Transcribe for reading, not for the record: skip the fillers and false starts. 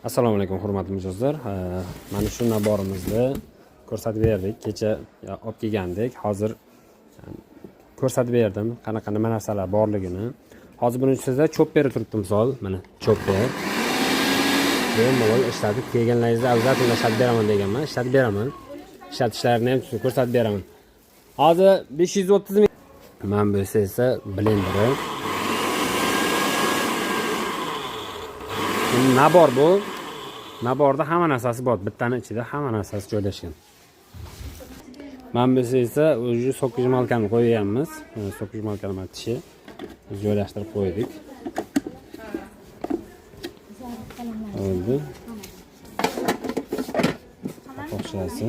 Assalomu alaykum hurmatli mijozlar. Mana shu naborimizni ko'rsatib berdik. Kecha olib kelgandik. Hozir ko'rsatib berdim qanaqa nima narsalar borligini. Hozir buni sizga chopper turibdi misol, mana chopper. Bemalol ishlatib kelganlaringizda albatta ishlatib beraman deganman. Ishlatib beraman. Ishlatishlarini ham ko'rsatib beraman. Hozir 530 ming. Mana bu esa blenderi. Nabor bu. Naborda hamma narsasi bor. Bittaning ichida hamma narsasi joylashgan. Mana bu esa o'zi so'kijmalkani qo'yganmiz. So'kijmalkani mana tishi joylashtirib qo'ydik. Oldu. Qo'shilasi.